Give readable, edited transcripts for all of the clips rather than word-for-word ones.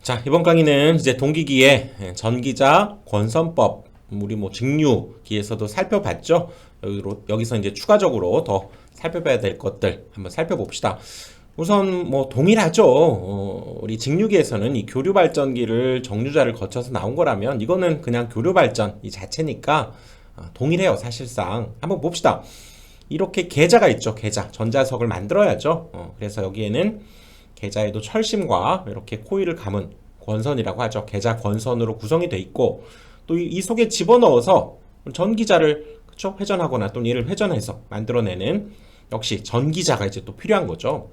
자, 이번 강의는 이제 동기기의 전기자 권선법, 우리 뭐 직류기에서도 살펴봤죠. 여기서 이제 추가적으로 더 살펴봐야 될 것들 한번 살펴봅시다. 우선 뭐 동일하죠. 우리 직류기에서는 이 교류 발전기를 정류자를 거쳐서 나온 거라면 이거는 그냥 교류 발전 이 자체니까 동일해요. 사실상 한번 봅시다. 이렇게 계자가 있죠. 계자, 전자석을 만들어야죠. 그래서 여기에는 계자에도 철심과 이렇게 코일을 감은 권선이라고 하죠. 계자 권선으로 구성이 되어 있고 또 이 속에 집어넣어서 전기자를 그쵸? 회전하거나 또는 얘를 회전해서 만들어내는 역시 전기자가 이제 또 필요한 거죠.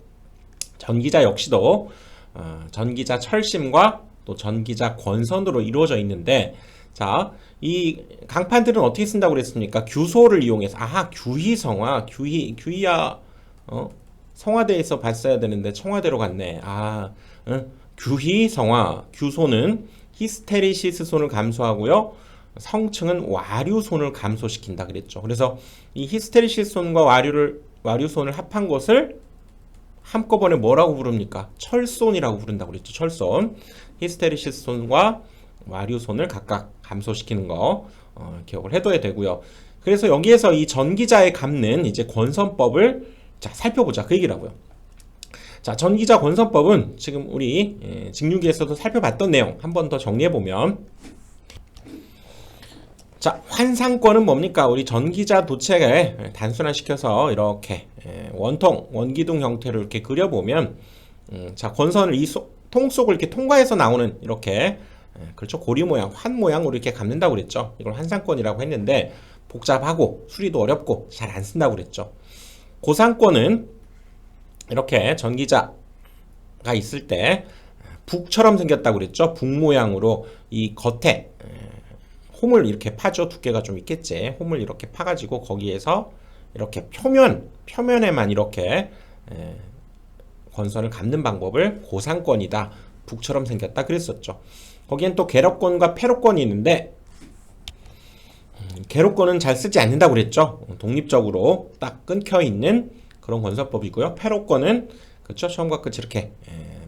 전기자 역시도 전기자 철심과 또 전기자 권선으로 이루어져 있는데, 자, 이 강판들은 어떻게 쓴다고 그랬습니까? 규소를 이용해서, 규희성화, 규희야, 성화대에서 봤어야 되는데 청와대로 갔네. 규희성화, 규소는 히스테리시스손을 감소하고요, 성층은 와류손을 감소시킨다 그랬죠. 그래서 이 히스테리시스손과 와류손을 합한 것을 한꺼번에 뭐라고 부릅니까? 철손이라고 부른다고 그랬죠. 철손. 히스테리시스손과 와류손을 각각 감소시키는 거 기억을 해둬야 되고요. 그래서 여기에서 이 전기자에 감는 이제 권선법을 자 살펴보자 그 얘기라고요. 자, 전기자 권선법은 지금 우리 직류기에서도 살펴봤던 내용 한 번 더 정리해보면, 자, 환상권은 뭡니까? 우리 전기자 도체에 단순화시켜서 이렇게 원통, 원기둥 형태로 이렇게 그려보면, 자, 권선을 이 통 속을 이렇게 통과해서 나오는 이렇게, 그렇죠? 고리 모양, 환 모양으로 이렇게 감는다고 그랬죠. 이걸 환상권이라고 했는데 복잡하고 수리도 어렵고 잘 안 쓴다고 그랬죠. 고상권은 이렇게 전기자가 있을 때 북처럼 생겼다고 그랬죠. 북 모양으로 이 겉에 홈을 이렇게 파죠. 두께가 좀 있겠지. 홈을 이렇게 파가지고 거기에서 이렇게 표면에만 이렇게 권선을 감는 방법을 고상권이다, 북처럼 생겼다 그랬었죠. 거기엔 또 계력권과 패록권이 있는데, 계록권은 잘 쓰지 않는다고 그랬죠. 독립적으로 딱 끊겨 있는 그런 권선법이고요. 패록권은 그렇죠. 처음과 끝이 이렇게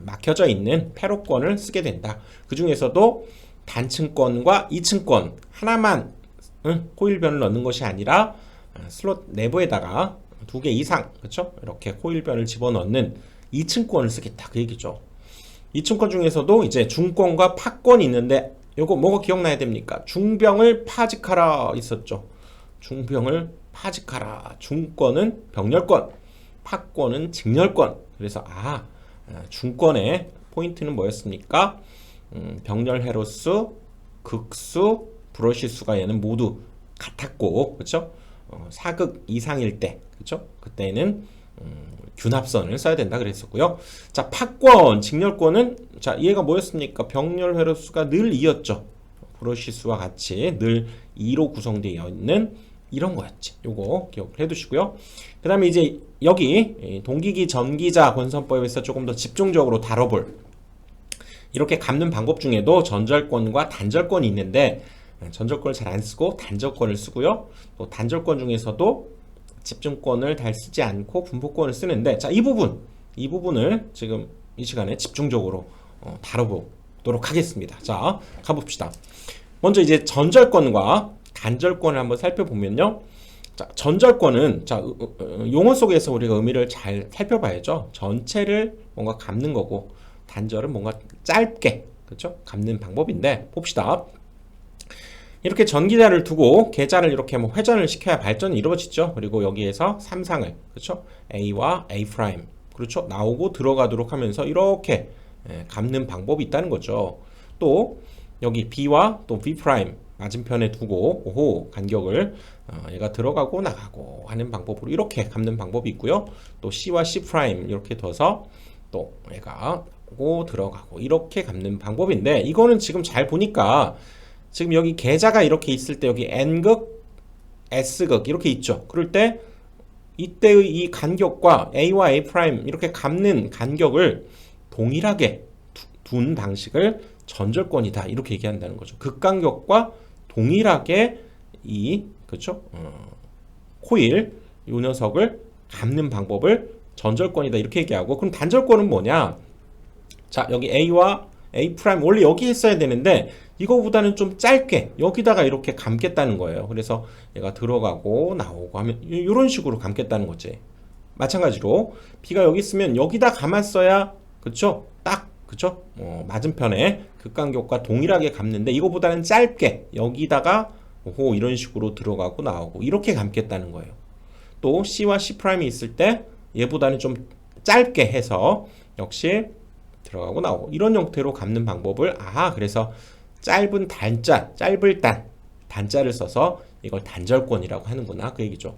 막혀져 있는 패록권을 쓰게 된다. 그 중에서도 단층권과 이층권 하나만 코일변을 넣는 것이 아니라 슬롯 내부에다가 2개 이상 그렇죠. 이렇게 코일변을 집어넣는 이층권을 쓰겠다 그 얘기죠. 이층권 중에서도 이제 중권과 파권이 있는데, 요거 뭐가 기억나야 됩니까? 중병을 파직하라 있었죠. 중병을 파직하라. 중권은 병렬권, 파권은 직렬권. 그래서 중권의 포인트는 뭐였습니까? 병렬 헤로수, 극수, 브러쉬 수가 얘는 모두 같았고, 그렇죠? 4극 이상일 때, 그렇죠? 그때는 균합선을 써야 된다 그랬었고요. 자, 파권, 직렬권은 자, 얘가 뭐였습니까? 병렬 회로수가 늘 2였죠. 브러쉬 수와 같이 늘 2로 구성되어 있는 이런 거였지. 요거 기억을 해두시고요. 그 다음에 이제 여기 동기기 전기자 권선법에서 조금 더 집중적으로 다뤄볼 이렇게 감는 방법 중에도 전절권과 단절권이 있는데, 전절권을 잘 안 쓰고 단절권을 쓰고요. 또 단절권 중에서도 집중권을 잘 쓰지 않고 분포권을 쓰는데, 자, 이 부분을 지금 이 시간에 집중적으로 다뤄보도록 하겠습니다. 자, 가봅시다. 먼저 이제 전절권과 단절권을 한번 살펴보면요. 자, 전절권은 자, 용어 속에서 우리가 의미를 잘 살펴봐야죠. 전체를 뭔가 감는 거고, 단절은 뭔가 짧게 그렇죠? 감는 방법인데, 봅시다. 이렇게 전기자를 두고 계자를 이렇게 뭐 회전을 시켜야 발전이 이루어지죠. 그리고 여기에서 삼상을 그렇죠? A와 A 프라임 그렇죠? 나오고 들어가도록 하면서 이렇게 감는 방법이 있다는 거죠. 또 여기 B와 또 V 프라임 맞은편에 두고 간격을 얘가 들어가고 나가고 하는 방법으로 이렇게 감는 방법이 있고요. 또 C와 C 프라임 이렇게 둬서 또 얘가 오고 들어가고 이렇게 감는 방법인데, 이거는 지금 잘 보니까 지금 여기 계자가 이렇게 있을 때 여기 N극, S극 이렇게 있죠. 그럴 때 이때의 이 간격과 A와 A 프라임 이렇게 감는 간격을 동일하게 둔 방식을 전절권이다 이렇게 얘기한다는 거죠. 극간격과 동일하게 이 그렇죠? 코일 이 녀석을 감는 방법을 전절권이다 이렇게 얘기하고, 그럼 단절권은 뭐냐? 자, 여기 A와 A 프라임 원래 여기 했어야 되는데 이거보다는 좀 짧게 여기다가 이렇게 감겠다는 거예요. 그래서 얘가 들어가고 나오고 하면 이런 식으로 감겠다는 거지. 마찬가지로 B가 여기 있으면 여기다 감았어야 그쵸? 딱 그쵸? 맞은편에 극간격과 동일하게 감는데 이거보다는 짧게 여기다가 오 이런 식으로 들어가고 나오고 이렇게 감겠다는 거예요. 또 C와 C'이 있을 때 얘보다는 좀 짧게 해서 역시 들어가고 나오고 이런 형태로 감는 방법을 그래서 짧은 단자, 짧을 단자를 써서 이걸 단절권이라고 하는구나 그 얘기죠.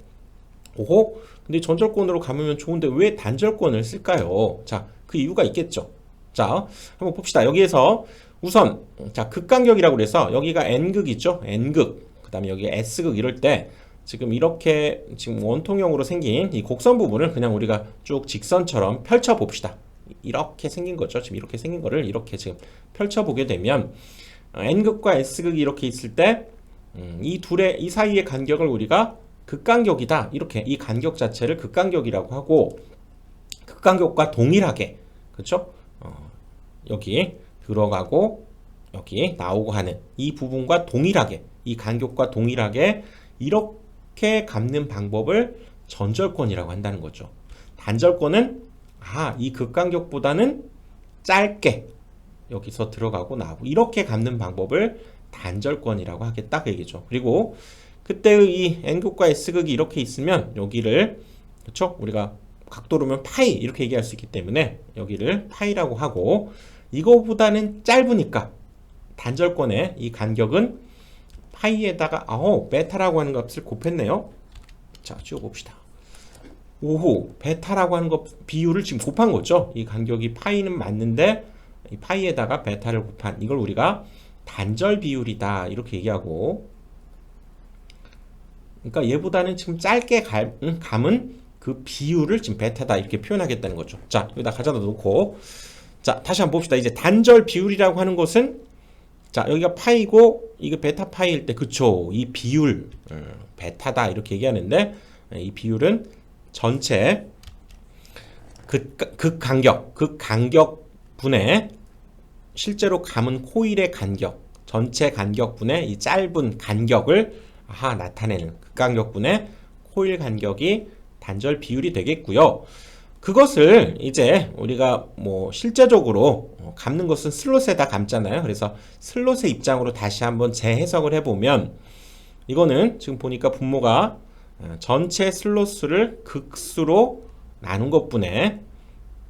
오호 근데 전절권으로 감으면 좋은데 왜 단절권을 쓸까요? 자, 그 이유가 있겠죠. 자, 한번 봅시다. 여기에서 우선 자 극간격이라고 그래서 여기가 N극 있죠? N극 그 다음에 여기 S극 이럴 때 지금 이렇게 지금 원통형으로 생긴 이 곡선 부분을 그냥 우리가 쭉 직선처럼 펼쳐 봅시다. 이렇게 생긴 거죠. 지금 이렇게 생긴 거를 이렇게 지금 펼쳐 보게 되면 N극과 S극이 이렇게 있을 때 이 사이의 간격을 우리가 극간격이다. 이렇게 이 간격 자체를 극간격이라고 하고 극간격과 동일하게 그렇죠? 여기 들어가고 여기 나오고 하는 이 부분과 동일하게 이 간격과 동일하게 이렇게 감는 방법을 전절권이라고 한다는 거죠. 단절권은 이 극간격보다는 짧게 여기서 들어가고 나오고 이렇게 감는 방법을 단절권이라고 하겠다 그 얘기죠. 그리고 그때의 이 N극과 S극이 이렇게 있으면 여기를 그렇죠? 우리가 각도로면 파이 이렇게 얘기할 수 있기 때문에 여기를 파이라고 하고 이거보다는 짧으니까 단절권의 이 간격은 파이에다가 베타라고 하는 값을 곱했네요. 자, 지워봅시다. 오호, 베타라고 하는 거 비율을 지금 곱한 거죠. 이 간격이 파이는 맞는데 이 파이에다가 베타를 곱한 이걸 우리가 단절 비율이다 이렇게 얘기하고 그러니까 얘보다는 지금 짧게 감은 그 비율을 지금 베타다 이렇게 표현하겠다는 거죠. 자, 여기다 가져다 놓고 자, 다시 한번 봅시다. 이제 단절 비율이라고 하는 것은 자, 여기가 파이고 이게 베타 파이일 때 그쵸? 이 비율 베타다 이렇게 얘기하는데 이 비율은 전체 극간격 분의 실제로 감은 코일의 간격 전체 간격분의 이 짧은 간격을 나타내는 극간격분의 코일 간격이 단절 비율이 되겠고요. 그것을 이제 우리가 뭐 실제적으로 감는 것은 슬롯에다 감잖아요. 그래서 슬롯의 입장으로 다시 한번 재해석을 해보면 이거는 지금 보니까 분모가 전체 슬롯수를 극수로 나눈 것분의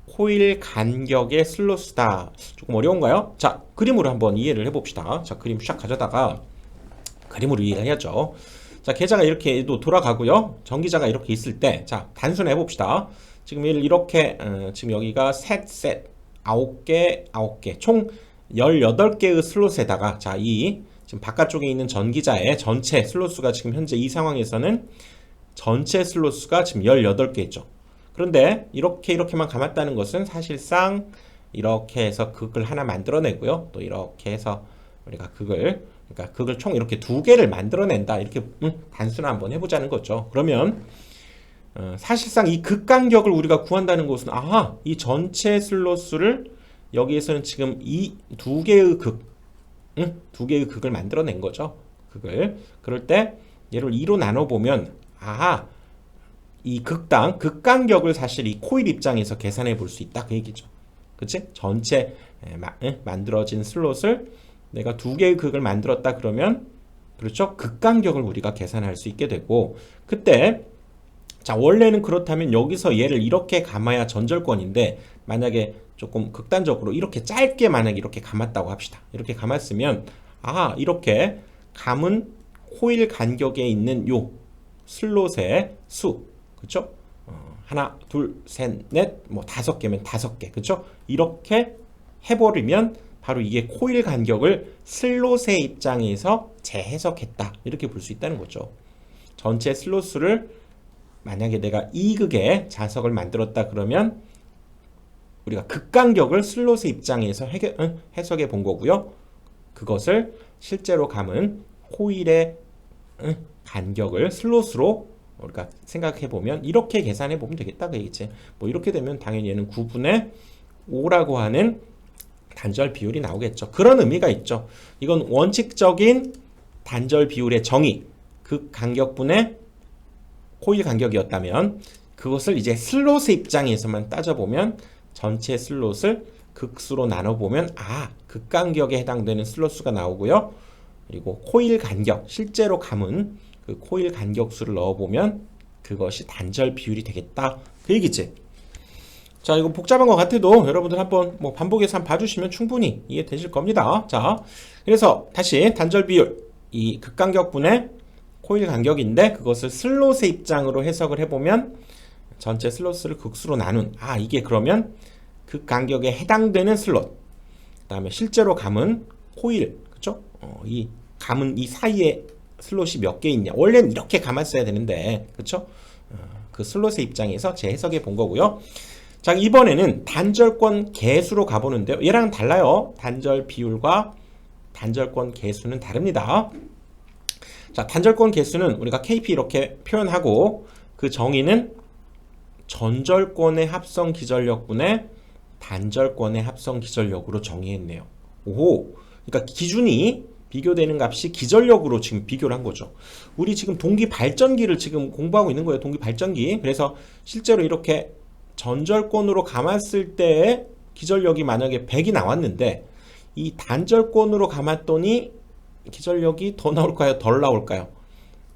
코일 간격의 슬롯수다. 조금 어려운가요? 자, 그림으로 한번 이해를 해봅시다. 자, 그림 샥 가져다가 그림으로 이해를 해야죠. 자, 계좌가 이렇게 돌아가고요. 전기자가 이렇게 있을 때, 자, 단순해 봅시다. 지금 이렇게, 지금 여기가 셋, 9개, 총 18개의 슬롯에다가, 자, 지금 바깥쪽에 있는 전기자의 전체 슬롯수가 지금 현재 이 상황에서는 전체 슬롯수가 지금 18개죠. 그런데 이렇게만 감았다는 것은 사실상 이렇게 해서 극을 하나 만들어내고요. 또 이렇게 해서 우리가 그러니까 극을 총 이렇게 2개를 만들어낸다. 이렇게 단순화 한번 해보자는 거죠. 그러면 사실상 이 극간격을 우리가 구한다는 것은 이 전체 슬롯수를 여기에서는 지금 이 2개의 두 개의 극을 만들어낸 거죠. 극을. 그럴 때 얘를 2로 나눠보면 이 극간격을 사실 이 코일 입장에서 계산해 볼 수 있다 그 얘기죠. 그치? 전체 만들어진 슬롯을 내가 2개의 극을 만들었다 그러면 그렇죠? 극간격을 우리가 계산할 수 있게 되고 그때 자 원래는 그렇다면 여기서 얘를 이렇게 감아야 전절권인데 만약에 조금 극단적으로 이렇게 짧게 만약에 이렇게 감았다고 합시다. 이렇게 감았으면 이렇게 감은 코일 간격에 있는 요 슬롯의 수 그쵸? 하나, 둘, 셋, 넷, 뭐 5개면 5개 그쵸? 이렇게 해버리면 바로 이게 코일 간격을 슬롯의 입장에서 재해석했다 이렇게 볼 수 있다는 거죠. 전체 슬롯 수를 만약에 내가 2극의 자석을 만들었다 그러면 우리가 극간격을 슬롯의 입장에서 해석해 본 거고요. 그것을 실제로 감은 코일의 간격을 슬롯으로 우리가 생각해 보면 이렇게 계산해 보면 되겠다 그 얘기지. 뭐 이렇게 되면 당연히 얘는 9분의 5라고 하는 단절 비율이 나오겠죠. 그런 의미가 있죠. 이건 원칙적인 단절 비율의 정의, 극 간격분의 코일 간격이었다면 그것을 이제 슬롯의 입장에서만 따져보면 전체 슬롯을 극수로 나눠보면 극간격에 해당되는 슬롯 수가 나오고요. 그리고 코일 간격, 실제로 감은 그 코일 간격수를 넣어보면 그것이 단절 비율이 되겠다. 그 얘기지. 자, 이거 복잡한 것 같아도 여러분들 한번 반복해서 한번 봐주시면 충분히 이해되실 겁니다. 자, 그래서 다시 단절 비율, 이 극간격분의 코일 간격인데 그것을 슬롯의 입장으로 해석을 해보면 전체 슬롯을 극수로 나눈 이게 그러면 극간격에 해당되는 슬롯, 그 다음에 실제로 감은 코일, 그쵸? 이 감은 이 사이에 슬롯이 몇 개 있냐, 원래는 이렇게 감았어야 되는데, 그쵸? 그 슬롯의 입장에서 재해석해 본 거고요. 자, 이번에는 단절권 개수로 가보는데요. 얘랑 달라요. 단절 비율과 단절권 개수는 다릅니다. 자, 단절권 개수는 우리가 KP 이렇게 표현하고 그 정의는 전절권의 합성 기전력분의 단절권의 합성 기전력으로 정의했네요. 오호, 그러니까 기준이 비교되는 값이 기전력으로 지금 비교를 한 거죠. 우리 지금 동기 발전기를 지금 공부하고 있는 거예요. 동기 발전기. 그래서 실제로 이렇게 전절권으로 감았을 때의 기전력이 만약에 100이 나왔는데 이 단절권으로 감았더니 기전력이 더 나올까요? 덜 나올까요?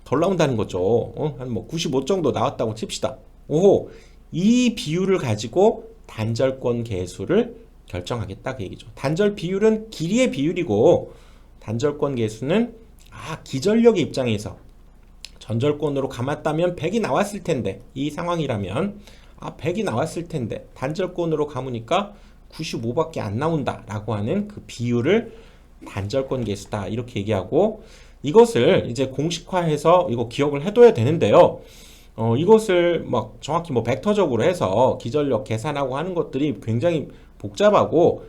덜 나온다는 거죠. 한 95 정도 나왔다고 칩시다. 오호, 이 비율을 가지고 단절권 개수를 결정하겠다 그 얘기죠. 단절 비율은 길이의 비율이고 단절권 개수는 기전력의 입장에서 전절권으로 감았다면 100이 나왔을 텐데, 이 상황이라면 100이 나왔을 텐데 단절권으로 감으니까 95밖에 안 나온다 라고 하는 그 비율을 단절권 개수다 이렇게 얘기하고, 이것을 이제 공식화해서 이거 기억을 해둬야 되는데요. 이것을 막 정확히 벡터적으로 해서 기전력 계산하고 하는 것들이 굉장히 복잡하고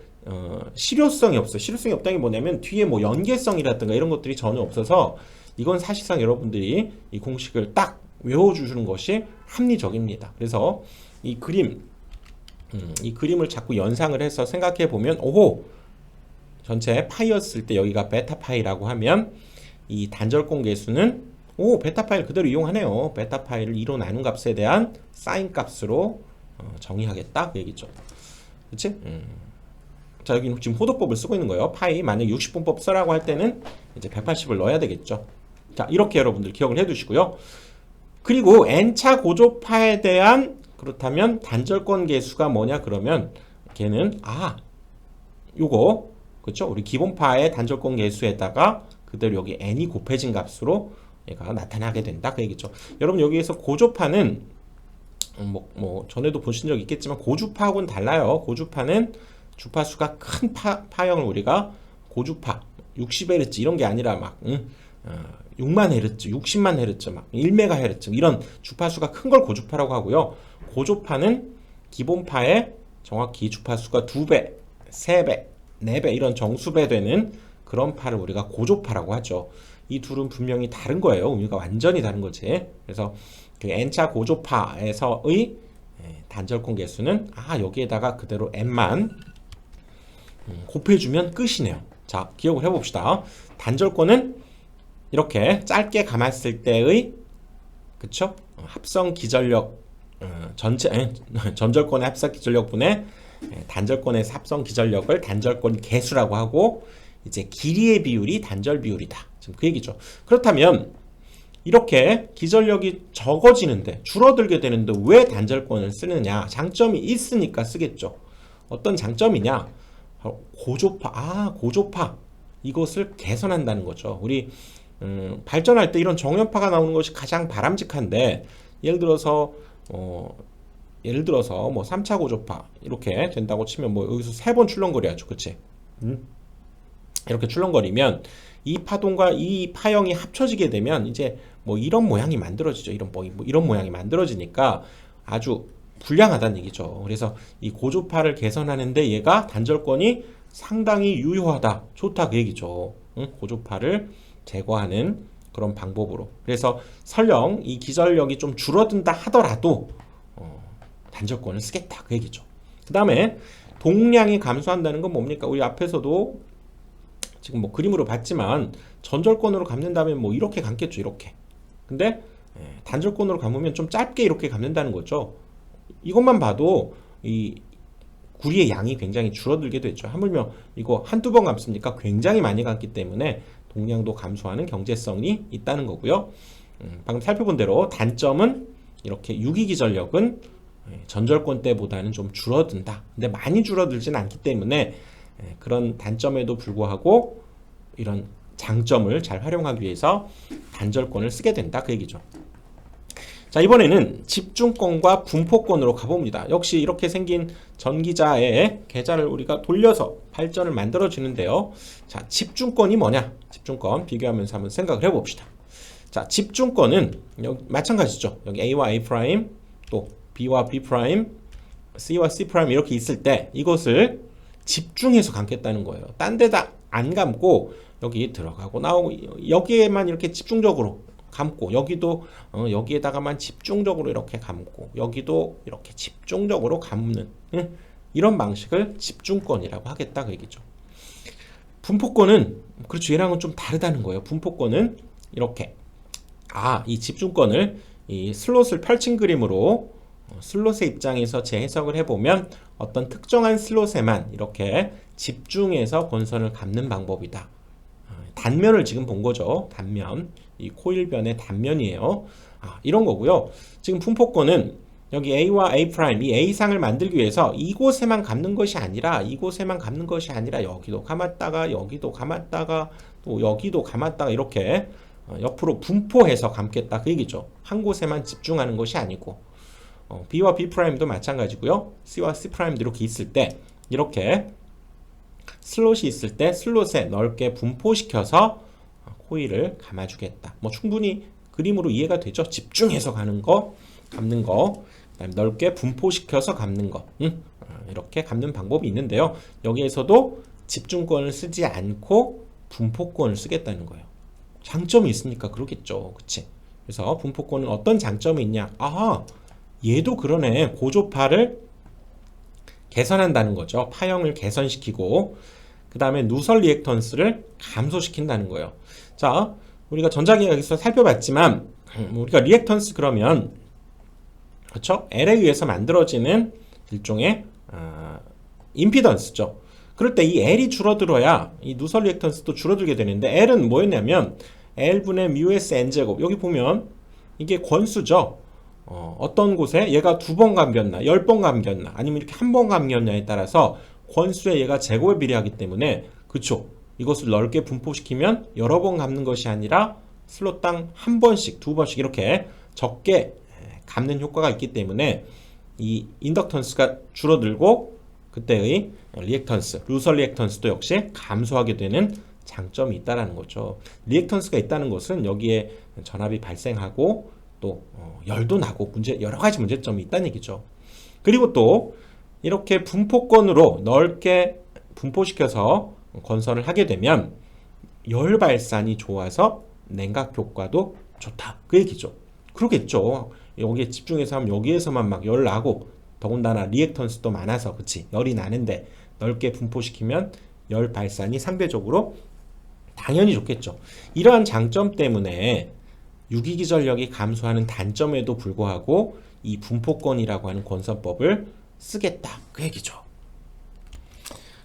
실효성이 없어요. 실효성이 없다는 게 뭐냐면 뒤에 연계성이라든가 이런 것들이 전혀 없어서 이건 사실상 여러분들이 이 공식을 딱 외워주시는 것이 합리적입니다. 그래서 이 그림을 자꾸 연상을 해서 생각해 보면, 오호, 전체 파이였을 때 여기가 베타 파이라고 하면 이 단절권 개수는 베타 파이를 그대로 이용하네요. 베타 파이를 2로 나눈 값에 대한 사인 값으로 정의하겠다 그 얘기죠. 그치? 자, 여기는 지금 호도법을 쓰고 있는 거예요. 파이 만약 60분법 쓰라고 할 때는 이제 180을 넣어야 되겠죠. 자, 이렇게 여러분들 기억을 해 두시고요. 그리고 n차 고조파에 대한, 그렇다면 단절권 개수가 뭐냐 그러면 걔는 요거 그렇죠? 우리 기본파의 단절권 개수에다가 그대로 여기 n이 곱해진 값으로 얘가 나타나게 된다 그 얘기죠. 여러분 여기에서 고조파는 전에도 보신 적 있겠지만 고주파하고는 달라요. 고주파는 주파수가 큰 파형을 우리가 고주파 60Hz 이런 게 아니라 6만 헤르츠, 60만 헤르츠, 1메가헤르츠 이런 주파수가 큰 걸 고주파라고 하고요. 고조파는 기본파의 정확히 주파수가 2배, 3배, 4배 이런 정수배 되는 그런 파를 우리가 고조파라고 하죠. 이 둘은 분명히 다른 거예요. 의미가 완전히 다른 거지. 그래서 그 n차 고조파에서의 단절권 개수는 여기에다가 그대로 n만 곱해주면 끝이네요. 자, 기억을 해봅시다. 단절권은 이렇게 짧게 감았을 때의 그쵸? 합성 기전력 전절권의 합성 기전력분의 단절권에서 합성 기전력을 단절권 개수라고 하고, 이제 길이의 비율이 단절 비율이다. 지금 그 얘기죠. 그렇다면 이렇게 기전력이 적어지는데 줄어들게 되는데 왜 단절권을 쓰느냐? 장점이 있으니까 쓰겠죠. 어떤 장점이냐? 고조파. 고조파. 이것을 개선한다는 거죠. 우리 발전할 때 이런 정연파가 나오는 것이 가장 바람직한데, 예를 들어서 3차 고조파 이렇게 된다고 치면 여기서 3번 출렁거려야죠. 그치? 이렇게 출렁거리면 이 파동과 이 파형이 합쳐지게 되면 이제 이런 모양이 만들어지죠. 이런 모양이 만들어지니까 아주 불량하다는 얘기죠. 그래서 이 고조파를 개선하는데 얘가 단절권이 상당히 유효하다, 좋다 그 얘기죠. 고조파를 제거하는 그런 방법으로. 그래서 설령 이 기전력이 좀 줄어든다 하더라도 단절권을 쓰겠다 그 얘기죠. 그 다음에 동량이 감소한다는 건 뭡니까? 우리 앞에서도 지금 뭐 그림으로 봤지만 전절권으로 감는다면 뭐 이렇게 감겠죠, 이렇게. 근데 단절권으로 감으면 좀 짧게 이렇게 감는다는 거죠. 이것만 봐도 이 구리의 양이 굉장히 줄어들게 되죠. 하물며 이거 한두 번 감습니까? 굉장히 많이 감기 때문에 동량도 감소하는 경제성이 있다는 거고요. 방금 살펴본 대로 단점은 이렇게 유기기전력은 전절권 때보다는 좀 줄어든다. 근데 많이 줄어들진 않기 때문에 그런 단점에도 불구하고 이런 장점을 잘 활용하기 위해서 단절권을 쓰게 된다. 그 얘기죠. 자, 이번에는 집중권과 분포권으로 가봅니다. 역시 이렇게 생긴 전기자의 계좌를 우리가 돌려서 발전을 만들어 주는데요. 자, 집중권이 뭐냐? 집중권 비교하면서 한번 생각을 해봅시다. 자, 집중권은 여기 마찬가지죠. 여기 A와 A 프라임, 또 B와 B 프라임, C와 C 프라임 이렇게 있을 때 이것을 집중해서 감겠다는 거예요. 딴 데다 안 감고 여기 들어가고 나오고 여기에만 이렇게 집중적으로 감고, 여기도 여기에다가만 집중적으로 이렇게 감고, 여기도 이렇게 집중적으로 감는 이런 방식을 집중권이라고 하겠다 그 얘기죠. 분포권은 그렇죠. 얘랑은 좀 다르다는 거예요. 분포권은 이렇게 이 집중권을 이 슬롯을 펼친 그림으로 슬롯의 입장에서 재해석을 해보면 어떤 특정한 슬롯에만 이렇게 집중해서 권선을 감는 방법이다. 단면을 지금 본 거죠. 단면. 이 코일변의 단면이에요. 이런 거고요. 지금 분포권은 여기 A와 A 프라임, 이 A상을 만들기 위해서 이곳에만 감는 것이 아니라 여기도 감았다가 여기도 감았다가 또 여기도 감았다가 이렇게 옆으로 분포해서 감겠다 그 얘기죠. 한 곳에만 집중하는 것이 아니고 B와 B 프라임도 마찬가지고요. C와 C 프라임도 이렇게 있을 때 이렇게 슬롯이 있을 때 슬롯에 넓게 분포시켜서 코일을 감아주겠다. 뭐 충분히 그림으로 이해가 되죠. 집중해서 가는 거, 감는 거, 그다음에 넓게 분포시켜서 감는 거, 이렇게 감는 방법이 있는데요. 여기에서도 집중권을 쓰지 않고 분포권을 쓰겠다는 거예요. 장점이 있으니까 그러겠죠, 그치? 그래서 분포권은 어떤 장점이 있냐? 얘도 그러네. 고조파를 개선한다는 거죠. 파형을 개선시키고 그 다음에 누설 리액턴스를 감소시킨다는 거예요. 자, 우리가 전자기학에서 살펴봤지만 우리가 리액턴스 그러면 그렇죠? L에 의해서 만들어지는 일종의 임피던스죠. 그럴 때 이 L이 줄어들어야 이 누설 리액턴스도 줄어들게 되는데 L은 뭐였냐면 L분의 뮤S N제곱 여기 보면 이게 권수죠. 어떤 곳에 얘가 2번 감겼나 10번 감겼나 아니면 이렇게 한 번 감겼냐에 따라서 권수에 얘가 제곱에 비례하기 때문에 그쵸 이것을 넓게 분포시키면 여러 번 감는 것이 아니라 슬롯당 한 번씩 2번씩 이렇게 적게 감는 효과가 있기 때문에 이 인덕턴스가 줄어들고 그때의 리액턴스 루설 리액턴스도 역시 감소하게 되는 장점이 있다는 거죠. 리액턴스가 있다는 것은 여기에 전압이 발생하고 또 열도 나고 여러 가지 문제점이 있다는 얘기죠. 그리고 또 이렇게 분포권으로 넓게 분포시켜서 건설을 하게 되면 열 발산이 좋아서 냉각 효과도 좋다 그 얘기죠. 그러겠죠. 여기에 집중해서 하면 여기에서만 막 열 나고 더군다나 리액턴스도 많아서 그치 열이 나는데 넓게 분포시키면 열 발산이 상대적으로 당연히 좋겠죠. 이러한 장점 때문에 유기기전력이 감소하는 단점에도 불구하고 이 분포권이라고 하는 권선법을 쓰겠다 그 얘기죠.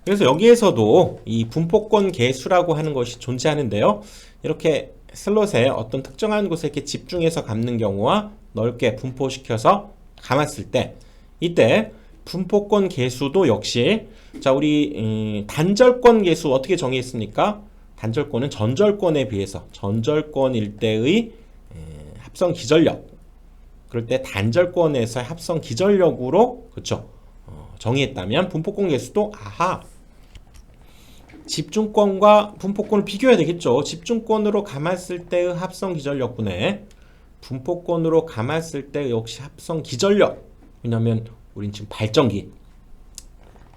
그래서 여기에서도 이 분포권 계수라고 하는 것이 존재하는데요. 이렇게 슬롯에 어떤 특정한 곳에 이렇게 집중해서 감는 경우와 넓게 분포시켜서 감았을 때 이때 분포권 계수도 역시 자 우리 단절권 계수 어떻게 정의했습니까? 단절권은 전절권에 비해서 전절권일 때의 합성 기전력 그럴 때 단절권에서의 합성 기전력으로 그렇죠 정의했다면 분포권 계수도 집중권과 분포권을 비교해야 되겠죠. 집중권으로 감았을 때의 합성 기전력분에 분포권으로 감았을 때 역시 합성 기전력 왜냐하면 우린 지금 발전기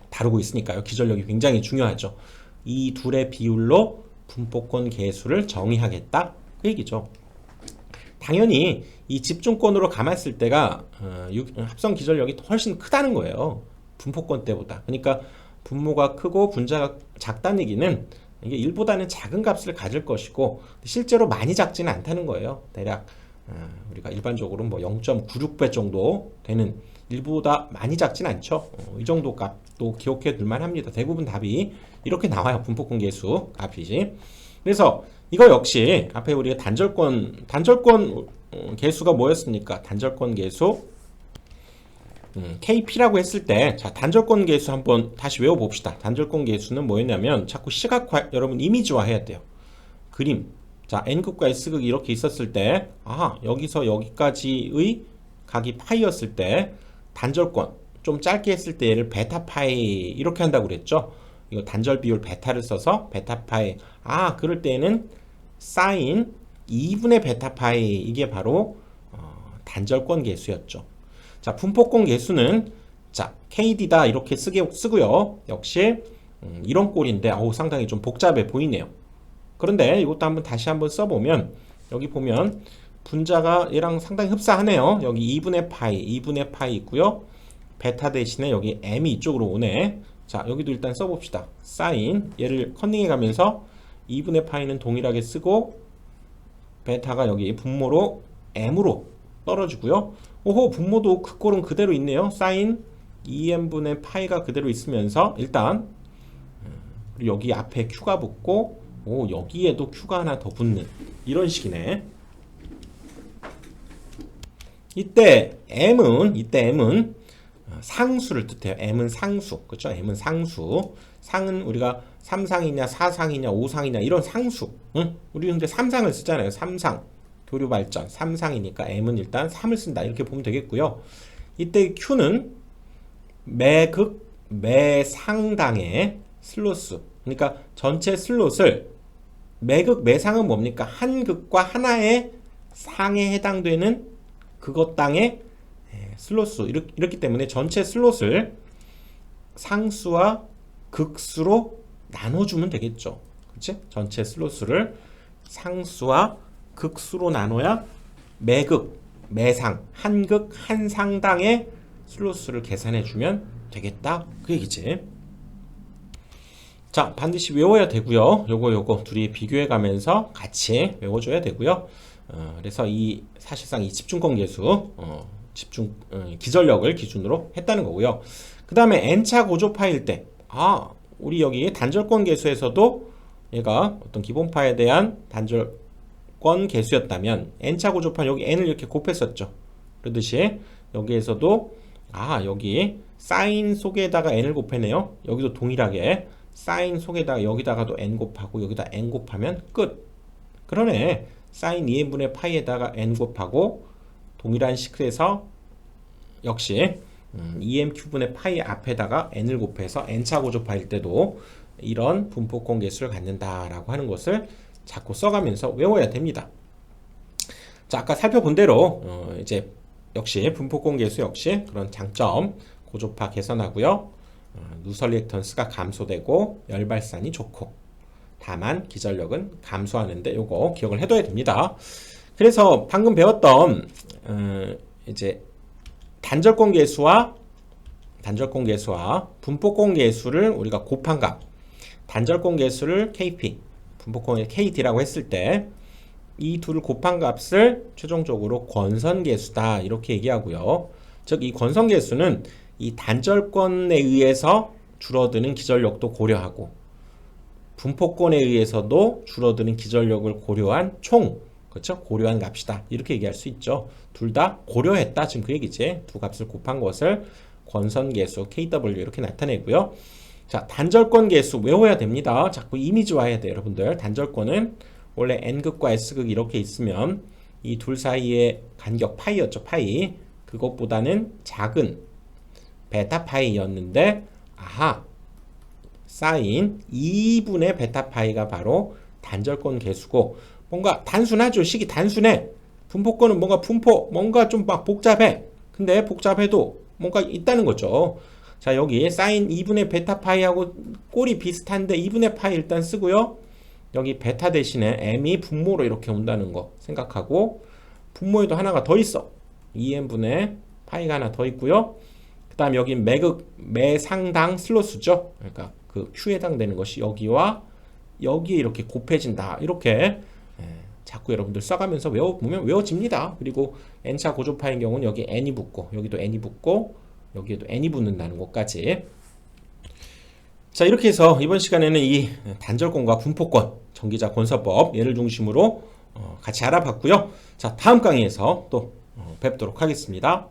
다루고 있으니까요. 기전력이 굉장히 중요하죠. 이 둘의 비율로 분포권 계수를 정의하겠다 그 얘기죠. 당연히 이 집중권으로 감았을 때가 합성 기전력이 훨씬 크다는 거예요. 분포권 때보다. 그러니까 분모가 크고 분자가 작다는 얘기는 이게 1보다는 작은 값을 가질 것이고 실제로 많이 작지는 않다는 거예요. 대략 우리가 일반적으로 뭐 0.96배 정도 되는 1보다 많이 작진 않죠. 이 정도 값도 기억해 둘만 합니다. 대부분 답이 이렇게 나와요. 분포권 계수 값이지. 그래서 이거 역시 앞에 우리가 단절권 계수가 뭐였습니까? 단절권 계수 KP라고 했을 때, 자, 단절권 계수 한번 다시 외워봅시다. 단절권 계수는 뭐였냐면 자꾸 시각화, 여러분 이미지화 해야 돼요. 그림. 자, N극과 S극이 이렇게 있었을 때, 여기서 여기까지의 각이 파이였을 때 단절권, 좀 짧게 했을 때 얘를 베타 파이 이렇게 한다고 그랬죠. 이거 단절 비율 베타를 써서 베타 파이. 그럴 때는 사인 2분의 베타 파이, 이게 바로 단절권 계수였죠. 자, 분포권 계수는 자, KD다 이렇게 쓰고요. 역시 이런 꼴인데 상당히 좀 복잡해 보이네요. 그런데 이것도 다시 한번 써보면 여기 보면 분자가 얘랑 상당히 흡사하네요. 여기 2분의 파이 있고요. 베타 대신에 여기 m이 이쪽으로 오네. 자, 여기도 일단 써봅시다. 사인 얘를 컨닝해 가면서 2분의 파이는 동일하게 쓰고 베타가 여기 분모로 m으로 떨어지고요. 분모도 그 꼴은 그대로 있네요. 사인 2n분의 파이가 그대로 있으면서 일단 여기 앞에 q가 붙고 여기에도 q가 하나 더 붙는 이런 식이네. 이때 m은 상수를 뜻해요. m은 상수. 그렇죠? m은 상수. 상은 우리가 3상이냐 4상이냐 5상이냐 이런 상수. 우리 근데 3상을 쓰잖아요. 3상. 교류 발전 3상이니까 m은 일단 3을 쓴다. 이렇게 보면 되겠고요. 이때 q는 매극 매상당의 슬롯수. 그러니까 전체 슬롯을 매극 매상은 뭡니까? 한 극과 하나의 상에 해당되는 그것 땅의 슬롯수. 이렇기 때문에 전체 슬롯을 상수와 극수로 나눠주면 되겠죠. 그치? 전체 슬롯수를 상수와 극수로 나눠야 매극, 매상, 한극, 한 상당의 슬롯수를 계산해주면 되겠다. 그 얘기지. 자, 반드시 외워야 되고요. 요거 둘이 비교해가면서 같이 외워줘야 되고요. 그래서 사실상 이 집중권 계수, 기전력을 기준으로 했다는 거고요. 그 다음에 n차 고조파일 때, 우리 여기 단절권 계수에서도 얘가 어떤 기본파에 대한 단절권 계수였다면 n차 고조파 여기 n을 이렇게 곱했었죠. 그러듯이 여기에서도 여기 사인 속에다가 n을 곱했네요. 여기도 동일하게 사인 속에다가 여기다가도 n 곱하고 여기다 n 곱하면 끝. 그러네. 사인 2n분의 파이에다가 n 곱하고 동일한 식에서 역시 2m큐분의 파이 앞에다가 n을 곱해서 n차 고조파일 때도 이런 분포권 계수를 갖는다라고 하는 것을 자꾸 써가면서 외워야 됩니다. 자, 아까 살펴본 대로 이제 역시 분포권 계수 역시 그런 장점, 고조파 개선하고요. 누설 리액턴스가 감소되고 열발산이 좋고, 다만 기전력은 감소하는데 요거 기억을 해둬야 됩니다. 그래서 방금 배웠던 이제 단절권 계수와 분포권 계수를 우리가 곱한 값, 단절권 계수를 KP, 분포권을 KD라고 했을 때 이 둘을 곱한 값을 최종적으로 권선계수다 이렇게 얘기하고요. 즉 이 권선계수는 이 단절권에 의해서 줄어드는 기전력도 고려하고 분포권에 의해서도 줄어드는 기전력을 고려한 그렇죠? 고려한 값이다 이렇게 얘기할 수 있죠. 둘 다 고려했다 지금 그 얘기지. 두 값을 곱한 것을 권선계수 KW 이렇게 나타내고요. 자, 단절권 계수 외워야 됩니다. 자꾸 이미지화해야 돼요, 여러분들. 단절권은 원래 n극과 s극이 이렇게 있으면 이 둘 사이의 간격 파이였죠. 파이. 그것보다는 작은 베타 파이였는데 사인 2분의 베타 파이가 바로 단절권 계수고, 뭔가 단순하죠. 식이 단순해. 분포권은 뭔가 좀 막 복잡해. 근데 복잡해도 뭔가 있다는 거죠. 자, 여기 사인 2분의 베타 파이하고 꼴이 비슷한데 2분의 파이 일단 쓰고요. 여기 베타 대신에 m이 분모로 이렇게 온다는 거 생각하고, 분모에도 하나가 더 있어. 2n분의 파이가 하나 더 있고요. 그 그다음 여기 매극 매상당 슬로스죠. 그러니까 그 Q에 해당되는 것이 여기와 여기에 이렇게 곱해진다. 이렇게 자꾸 여러분들 써가면서 외워보면 외워집니다. 그리고 n차 고조파인 경우는 여기 n이 붙고 여기도 n이 붙고 여기에도 n이 붙는다는 것까지. 자, 이렇게 해서 이번 시간에는 이 단절권과 분포권, 전기자 권서법 얘를 중심으로 같이 알아봤고요. 자, 다음 강의에서 또 뵙도록 하겠습니다.